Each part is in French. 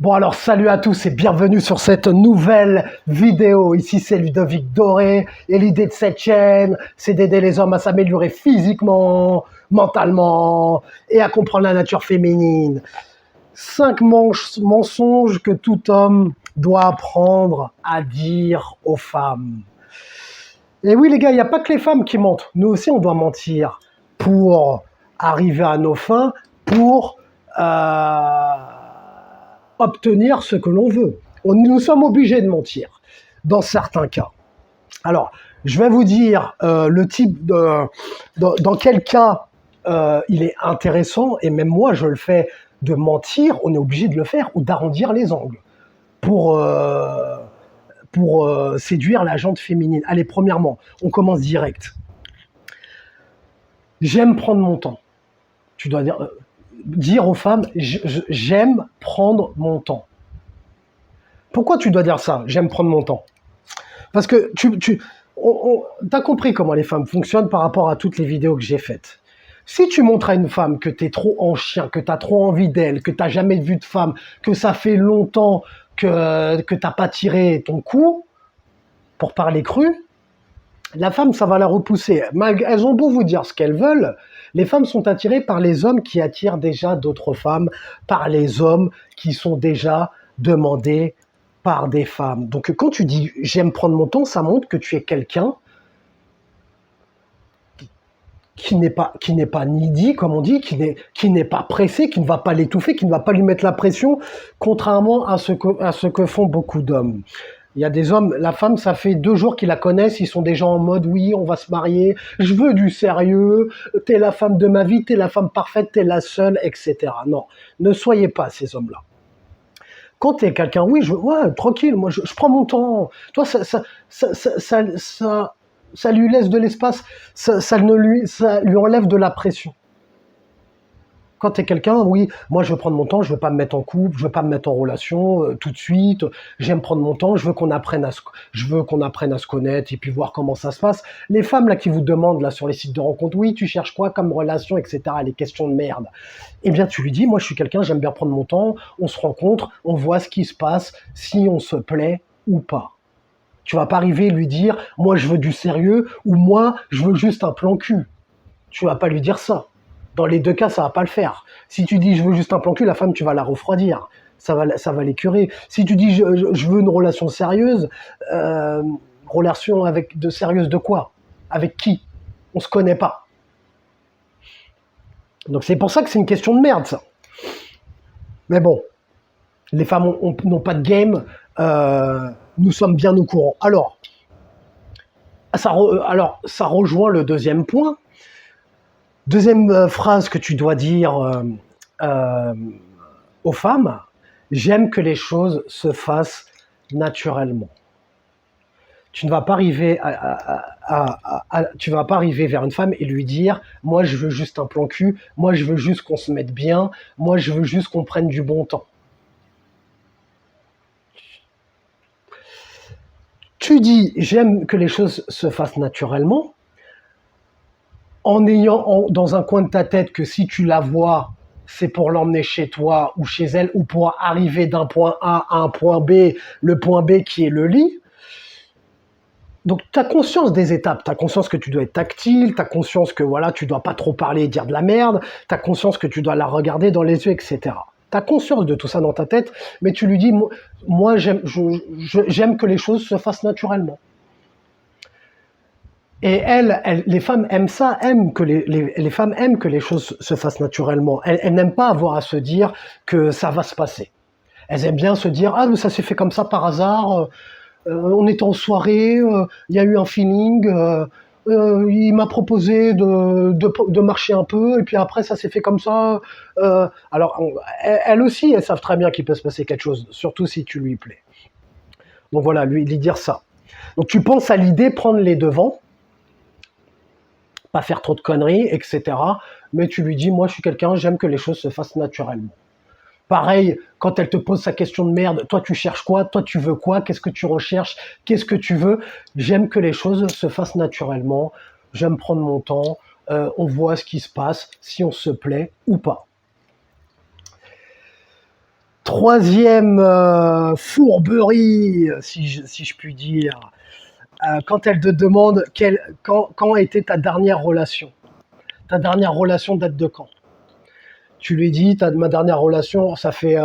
Bon alors salut à tous et bienvenue sur cette nouvelle vidéo. Ici c'est Ludovic Doré et l'idée de cette chaîne c'est d'aider les hommes à s'améliorer physiquement, mentalement et à comprendre la nature féminine. 5 mensonges que tout homme doit apprendre à dire aux femmes. Et oui les gars, il n'y a pas que les femmes qui mentent. Nous aussi on doit mentir pour arriver à nos fins, pour obtenir ce que l'on veut. Nous sommes obligés de mentir dans certains cas. Alors, je vais vous dire le type de... Dans quel cas il est intéressant, et même moi je le fais, de mentir, on est obligé de le faire, ou d'arrondir les angles pour séduire la gente féminine. Allez, premièrement, on commence direct. J'aime prendre mon temps. Tu dois dire aux femmes, j'aime prendre mon temps. Pourquoi tu dois dire ça, j'aime prendre mon temps? Parce que t'as compris comment les femmes fonctionnent par rapport à toutes les vidéos que j'ai faites. Si tu montres à une femme que t'es trop en chien, que t'as trop envie d'elle, que t'as jamais vu de femme, que ça fait longtemps que t'as pas tiré ton coup, pour parler cru, la femme, ça va la repousser. Elles ont beau vous dire ce qu'elles veulent, les femmes sont attirées par les hommes qui attirent déjà d'autres femmes, par les hommes qui sont déjà demandés par des femmes. Donc quand tu dis « j'aime prendre mon temps », ça montre que tu es quelqu'un qui n'est pas needy, comme on dit, qui n'est pas pressé, qui ne va pas l'étouffer, qui ne va pas lui mettre la pression, contrairement à ce que font beaucoup d'hommes. Il y a des hommes, la femme, ça fait 2 jours qu'ils la connaissent, ils sont déjà en mode, oui, on va se marier, je veux du sérieux, t'es la femme de ma vie, t'es la femme parfaite, t'es la seule, etc. Non, ne soyez pas ces hommes-là. Quand t'es quelqu'un, oui, ouais, tranquille, moi, je prends mon temps. Toi, ça lui laisse de l'espace, ça lui enlève de la pression. Quand tu es quelqu'un, oui, moi je veux prendre mon temps, je veux pas me mettre en couple, je veux pas me mettre en relation tout de suite, j'aime prendre mon temps, je veux qu'on apprenne à se connaître et puis voir comment ça se passe. Les femmes là qui vous demandent là sur les sites de rencontres, oui, tu cherches quoi comme relation, etc., les questions de merde. Eh bien tu lui dis, moi je suis quelqu'un, j'aime bien prendre mon temps, on se rencontre, on voit ce qui se passe, si on se plaît ou pas. Tu vas pas arriver et lui dire, moi je veux du sérieux ou moi je veux juste un plan cul. Tu vas pas lui dire ça. Dans les 2 cas, ça va pas le faire. Si tu dis je veux juste un plan cul, la femme, tu vas la refroidir. Ça va l'écurer. Si tu dis je veux une relation sérieuse, relation sérieuse de quoi? Avec qui? On se connaît pas. Donc c'est pour ça que c'est une question de merde, ça. Mais bon, les femmes n'ont pas de game. Nous sommes bien au courant. Alors, ça rejoint le deuxième point. Deuxième phrase que tu dois dire aux femmes, j'aime que les choses se fassent naturellement. Tu ne vas pas arriver tu vas pas arriver vers une femme et lui dire moi je veux juste un plan cul, moi je veux juste qu'on se mette bien, moi je veux juste qu'on prenne du bon temps. Tu dis j'aime que les choses se fassent naturellement, en ayant dans un coin de ta tête que si tu la vois, c'est pour l'emmener chez toi ou chez elle, ou pour arriver d'un point A à un point B, le point B qui est le lit. Donc tu as conscience des étapes, tu as conscience que tu dois être tactile, tu as conscience que voilà, tu dois pas trop parler et dire de la merde, tu as conscience que tu dois la regarder dans les yeux, etc. Tu as conscience de tout ça dans ta tête, mais tu lui dis, moi j'aime que les choses se fassent naturellement. Et les femmes aiment ça, les femmes aiment que les choses se fassent naturellement. Elles n'aiment pas avoir à se dire que ça va se passer. Elles aiment bien se dire, ah, mais ça s'est fait comme ça par hasard, on était en soirée, il y a eu un feeling, il m'a proposé de marcher un peu, et puis après ça s'est fait comme ça. Alors, elles aussi, elles savent très bien qu'il peut se passer quelque chose, surtout si tu lui plais. Donc voilà, lui dire ça. Donc tu penses à l'idée, prendre les devants, pas faire trop de conneries, etc. Mais tu lui dis, moi je suis quelqu'un, j'aime que les choses se fassent naturellement. Pareil, quand elle te pose sa question de merde, toi tu cherches quoi? Toi tu veux quoi? Qu'est-ce que tu recherches? Qu'est-ce que tu veux? J'aime que les choses se fassent naturellement, j'aime prendre mon temps, on voit ce qui se passe, si on se plaît ou pas. Troisième fourberie, si je puis dire, quand elle te demande quand était ta dernière relation. Ta dernière relation date de quand? Tu lui dis, ma dernière relation, ça fait,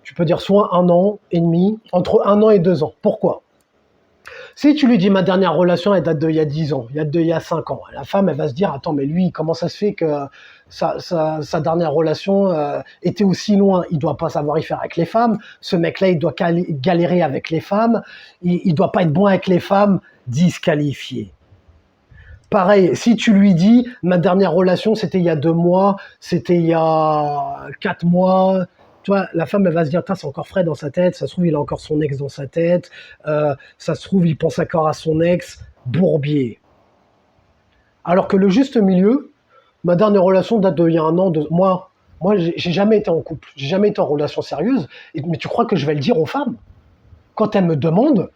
tu peux dire soit 1 an et demi, entre 1 an et 2 ans. Pourquoi? Si tu lui dis ma dernière relation, elle date d'il y a 10 ans, il y a 5 ans, la femme, elle va se dire, attends, mais lui, comment ça se fait que sa dernière relation était aussi loin? Il doit pas savoir y faire avec les femmes. Ce mec-là, il doit galérer avec les femmes. Il doit pas être bon avec les femmes. Disqualifié. Pareil, si tu lui dis, ma dernière relation, c'était il y a 2 mois, c'était il y a 4 mois, tu vois, la femme, elle va se dire, c'est encore frais dans sa tête, ça se trouve, il a encore son ex dans sa tête, ça se trouve, il pense encore à son ex, bourbier. Alors que le juste milieu, ma dernière relation date d'il y a 1 an, moi, j'ai jamais été en couple, j'ai jamais été en relation sérieuse, mais tu crois que je vais le dire aux femmes? Quand elles me demandent,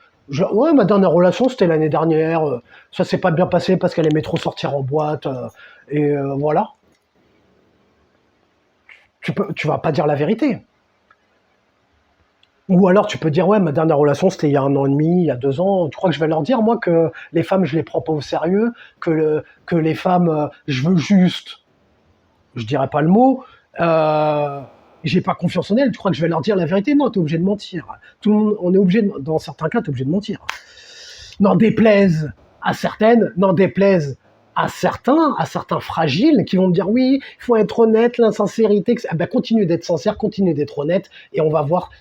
ouais, ma dernière relation, c'était l'année dernière, ça s'est pas bien passé parce qu'elle aimait trop sortir en boîte, et voilà. Tu vas pas dire la vérité. Ou alors tu peux dire, ouais, ma dernière relation, c'était il y a 1 an et demi, il y a 2 ans. Tu crois que je vais leur dire, moi, que les femmes, je les prends pas au sérieux, que les femmes, je veux juste, je dirais pas le mot, j'ai pas confiance en elles. Tu crois que je vais leur dire la vérité? Non, t'es obligé de mentir. Tout le monde, on est obligé, dans certains cas, t'es obligé de mentir. N'en déplaise à certaines, n'en déplaise à certains fragiles qui vont me dire oui, il faut être honnête, l'insincérité, continue d'être sincère, continue d'être honnête, et on va voir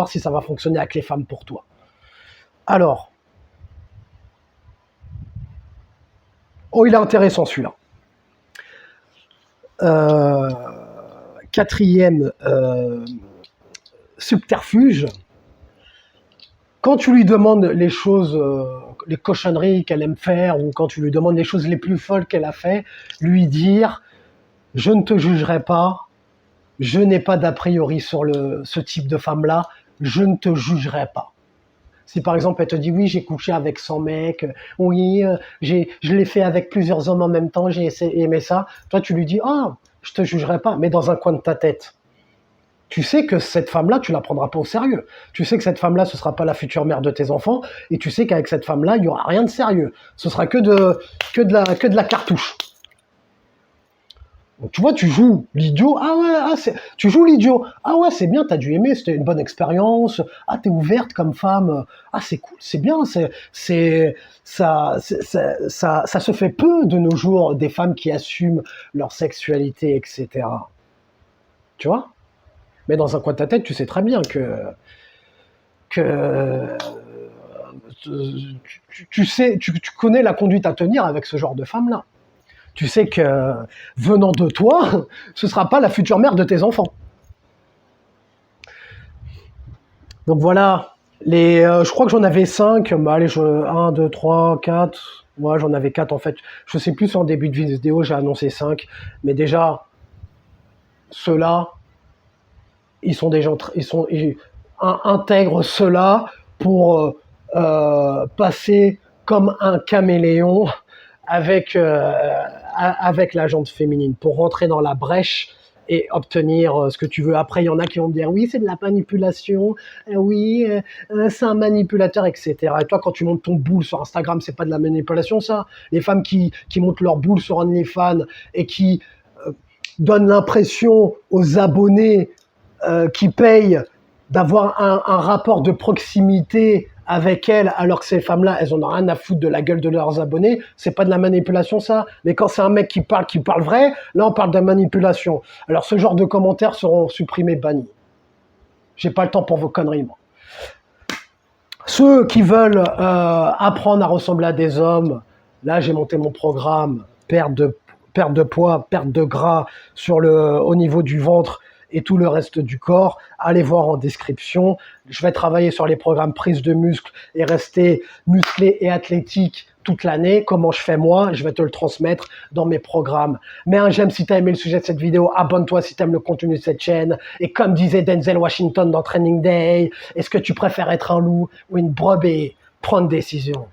si ça va fonctionner avec les femmes pour toi. Alors, oh, il est intéressant celui-là. Quatrième subterfuge, quand tu lui demandes les choses, les cochonneries qu'elle aime faire, ou quand tu lui demandes les choses les plus folles qu'elle a fait, lui dire « Je ne te jugerai pas, je n'ai pas d'a priori sur ce type de femme-là, je ne te jugerai pas. » Si par exemple elle te dit « Oui, j'ai couché avec 100 mecs, oui, je l'ai fait avec plusieurs hommes en même temps, j'ai aimé ça », toi tu lui dis « Ah, je te jugerai pas », mais dans un coin de ta tête. Tu sais que cette femme-là, tu la prendras pas au sérieux. Tu sais que cette femme-là, ce sera pas la future mère de tes enfants, et tu sais qu'avec cette femme-là, il y aura rien de sérieux. Ce sera que de la cartouche. Donc, tu vois, tu joues l'idiot. Ah ouais, tu joues l'idiot. Ah ouais, c'est bien, t'as dû aimer, c'était une bonne expérience. Ah, t'es ouverte comme femme. Ah, c'est cool, c'est bien. Ça se fait peu de nos jours, des femmes qui assument leur sexualité, etc. Tu vois? Mais dans un coin de ta tête, tu sais très bien que tu connais la conduite à tenir avec ce genre de femme-là. Tu sais que venant de toi, ce ne sera pas la future mère de tes enfants. Donc voilà, je crois que j'en avais 5. Bah allez, 1, 2, 3, 4. Moi, j'en avais 4 en fait. Je ne sais plus, en début de vidéo, j'ai annoncé 5. Mais déjà, ceux-là, ils sont des gens, intègrent cela pour passer comme un caméléon avec la jante féminine, pour rentrer dans la brèche et obtenir ce que tu veux. Après, il y en a qui vont me dire, oui, c'est de la manipulation, oui, c'est un manipulateur, etc. Et toi, quand tu montes ton boule sur Instagram, c'est pas de la manipulation, ça? Les femmes qui montent leur boule sur OnlyFans et qui donnent l'impression aux abonnés qui payent d'avoir un rapport de proximité avec elles, alors que ces femmes-là, elles en ont rien à foutre de la gueule de leurs abonnés, c'est pas de la manipulation, ça? Mais quand c'est un mec qui parle vrai, là on parle de manipulation. Alors ce genre de commentaires seront supprimés, bannis. J'ai pas le temps pour vos conneries, moi. Ceux qui veulent apprendre à ressembler à des hommes, là j'ai monté mon programme, perte de poids, perte de gras au niveau du ventre et tout le reste du corps, allez voir en description. Je vais travailler sur les programmes prise de muscle et rester musclé et athlétique toute l'année. Comment je fais moi, je vais te le transmettre dans mes programmes. Mets un j'aime si tu as aimé le sujet de cette vidéo, abonne-toi si tu aimes le contenu de cette chaîne. Et comme disait Denzel Washington dans Training Day, est-ce que tu préfères être un loup ou une brebis? Prends une décision.